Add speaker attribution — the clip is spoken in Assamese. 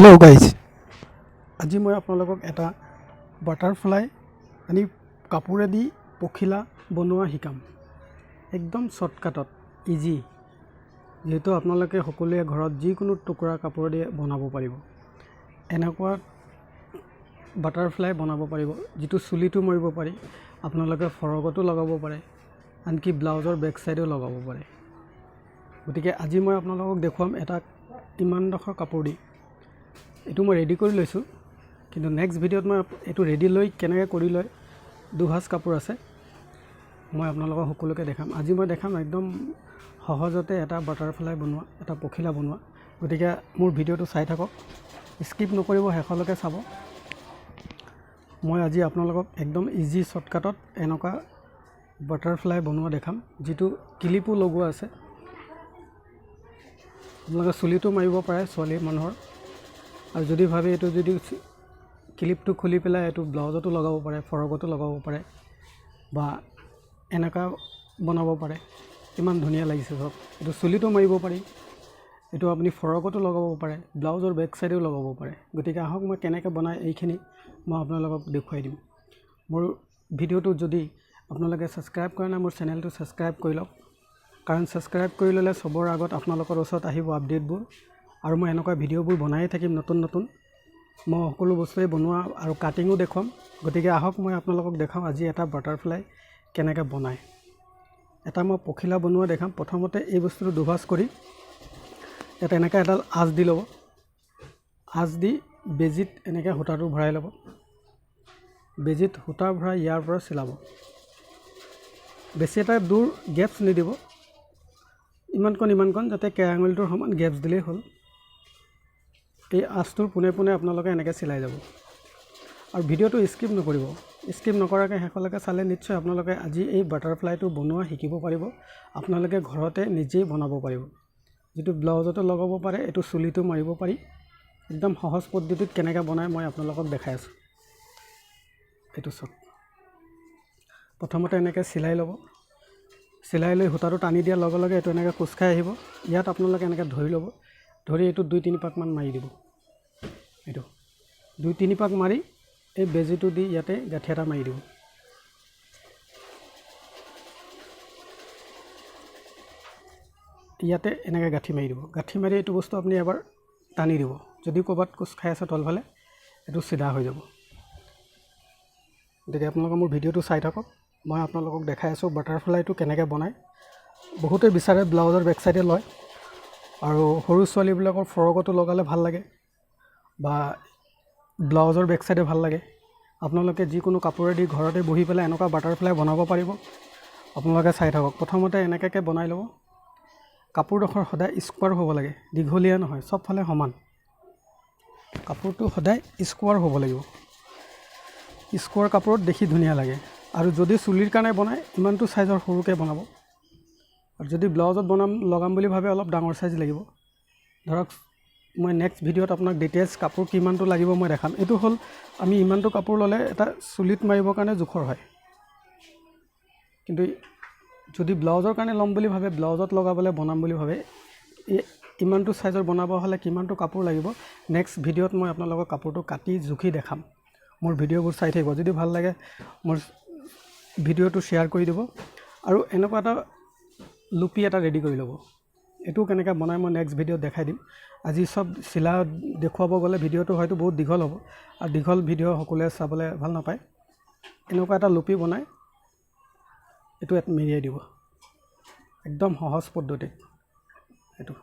Speaker 1: হেল্ল' গাইজ, আজি মই আপোনালোকক এটা বাটাৰফ্লাই কাপোৰেদি পখিলা বনোৱা শিকাম। একদম শ্বৰ্টকাটত ইজি, যিহেতু আপোনালোকে সকলোৱে ঘৰত যিকোনো টুকুৰা কাপোৰেদি বনাব পাৰিব। এনেকুৱা বাটাৰফ্লাই বনাব পাৰিব যিটো চুলিটো মাৰিব পাৰি, আপোনালোকে ফৰকতো লগাব পাৰে, আনকি ব্লাউজৰ বেক চাইডেও লগাব পাৰে। গতিকে আজি মই আপোনালোকক দেখুৱাম এটা ইমানডোখৰ কাপোৰ দি। এইটো মই ৰেডি কৰি লৈছোঁ, কিন্তু নেক্সট ভিডিঅ'ত মই এইটো ৰেডি লৈ কেনেকৈ কৰি লয় দুভাজ কাপোৰ আছে, মই আপোনালোকক সকলোকে দেখাম। আজি মই দেখাম একদম সহজতে এটা বাটাৰফ্লাই বনোৱা, এটা পখিলা বনোৱা। গতিকে মোৰ ভিডিঅ'টো চাই থাকক, স্কিপ নকৰিব, শেষলৈকে চাব। মই আজি আপোনালোকক একদম ইজি শ্বৰ্টকাটত এনেকুৱা বাটাৰফ্লাই বনোৱা দেখাম, যিটো ক্লিপো লগোৱা আছে। আপোনালোকে চুলিটো মাৰিব পাৰে ছোৱালী মানুহৰ, আৰু যদি ভাবে এইটো যদি ক্লিপটো খুলি পেলাই এইটো ব্লাউজতো লগাব পাৰে, ফৰকতো লগাব পাৰে, বা এনেকুৱা বনাব পাৰে। ইমান ধুনীয়া লাগিছে চব। এইটো চুলিটো মাৰিব পাৰি, এইটো আপুনি ফৰকতো লগাব পাৰে, ব্লাউজৰ বেক চাইডেও লগাব পাৰে। গতিকে আহক মই কেনেকৈ বনাই এইখিনি মই আপোনালোকক দেখুৱাই দিম। মোৰ ভিডিঅ'টো যদি আপোনালোকে ছাবস্ক্ৰাইব কৰা নাই, মোৰ চেনেলটো ছাবস্ক্ৰাইব কৰি লওক, কাৰণ ছাবস্ক্ৰাইব কৰি ল'লে চবৰ আগত আপোনালোকৰ ওচৰত আহিব আপডেটবোৰ। আৰু মই এনেকুৱা ভিডিঅ'বোৰ বনায়ে থাকিম নতুন নতুন। মই সকলো বস্তুৱেই বনোৱা আৰু কাটিঙো দেখুৱাম। গতিকে আহক মই আপোনালোকক দেখাওঁ আজি এটা বাটাৰফ্লাই কেনেকৈ বনায়। এটা মই পখিলা বনোৱা দেখাম। প্ৰথমতে এই বস্তুটো দুভাজ কৰি ইয়াত এনেকৈ এডাল আঁচ দি ল'ব। আঁচ দি বেজীত এনেকৈ সূতাটো ভৰাই ল'ব। বেজীত সূতা ভৰাই ইয়াৰ পৰা চিলাব। বেছি এটা দূৰ গেপছ নিদিব, ইমানকণ যাতে কেৰাঙুলিটোৰ সমান গেপছ দিলেই হ'ল। এই আঁচটোৰ পোনে পোনে আপোনালোকে এনেকৈ চিলাই যাব। আৰু ভিডিঅ'টো স্কিপ নকৰিব, স্কিপ নকৰাকৈ শেষলৈকে চালে নিশ্চয় আপোনালোকে আজি এই বাটাৰফ্লাইটো বনোৱা শিকিব পাৰিব। আপোনালোকে ঘৰতে নিজেই বনাব পাৰিব, যিটো ব্লাউজতো লগাব পাৰে, এইটো চুলিটো মাৰিব পাৰি। একদম সহজ পদ্ধতিত কেনেকৈ বনায় মই আপোনালোকক দেখাই আছোঁ। এইটো চাওক, প্ৰথমতে এনেকৈ চিলাই ল'ব। চিলাই লৈ সূতাটো টানি দিয়াৰ লগে লগে এইটো এনেকৈ কোচ খাই আহিব। ইয়াত আপোনালোকে এনেকৈ ধৰি ল'ব, ধৰি এইটো 2-3 পাকমান মাৰি দিব। এইটো 2-3 পাক মাৰি এই বেজীটো দি ইয়াতে গাঁঠি এটা মাৰি দিব। ইয়াতে এনেকৈ গাঁঠি মাৰি দিব। গাঁঠি মাৰি এইটো বস্তু আপুনি এবাৰ টানি দিব। যদি ক'ৰবাত কোচ খাই আছে তলফালে, এইটো চিধা হৈ যাব। গতিকে আপোনালোকে মোৰ ভিডিঅ'টো চাই থাকক, মই আপোনালোকক দেখাই আছোঁ বাটাৰফ্লাইটো কেনেকৈ বনায়। বহুতে বিচাৰে ব্লাউজৰ বেক চাইডে লয়, আৰু সৰু ছোৱালীবিলাকৰ ফৰকতো লগালে ভাল লাগে, বা ব্লাউজৰ বেক চাইডে ভাল লাগে। আপোনালোকে যিকোনো কাপোৰেদি ঘৰতে বহি পেলাই এনেকুৱা বাটাৰফ্লাই বনাব পাৰিব। আপোনালোকে চাই থাকক। প্ৰথমতে এনেকৈ বনাই ল'ব। কাপোৰডোখৰ সদায় স্কোৱাৰ হ'ব লাগে, দীঘলীয়া নহয়, চবফালে সমান। কাপোৰটো সদায় স্কোৱাৰ হ'ব লাগিব। স্কোৱাৰ কাপোৰত দেখি ধুনীয়া লাগে। আৰু যদি চুলিৰ কাৰণে বনায় ইমানটো চাইজৰ সৰুকৈ বনাব, আৰু যদি ব্লাউজত লগাম বুলি ভাবে অলপ ডাঙৰ চাইজ লাগিব। ধৰক মই নেক্সট ভিডিঅ'ত আপোনাক ডিটেইলছ কাপোৰ কিমানটো লাগিব মই দেখাম। এইটো হ'ল আমি ইমানটো কাপোৰ ল'লে এটা চুলিত মাৰিবৰ কাৰণে জোখৰ হয়। কিন্তু যদি ব্লাউজৰ কাৰণে ল'ম বুলি ভাবে, ব্লাউজত লগাবলৈ বনাম বুলি ভাবে, ইমানটো চাইজৰ বনাব হ'লে কিমানটো কাপোৰ লাগিব নেক্সট ভিডিঅ'ত মই আপোনালোকক কাপোৰটো কাটি জুখি দেখাম। মোৰ ভিডিঅ'বোৰ চাই থাকিব। যদি ভাল লাগে মোৰ ভিডিঅ'টো শ্বেয়াৰ কৰি দিব, আৰু এনেকুৱা এটা লুপি এটা ৰেডি কৰি ল'ব। এইটো কেনেকৈ বনাই মই নেক্সট ভিডিঅ'ত দেখাই দিম। আজি চব চিলা দেখুৱাব গ'লে ভিডিঅ'টো হয়তো বহুত দীঘল হ'ব, আৰু দীঘল ভিডিঅ' সকলোৱে চাবলৈ ভাল নাপায়। এনেকুৱা এটা লুপি বনাই এইটো ইয়াত মেৰিয়াই দিব। একদম সহজ পদ্ধতি এইটো।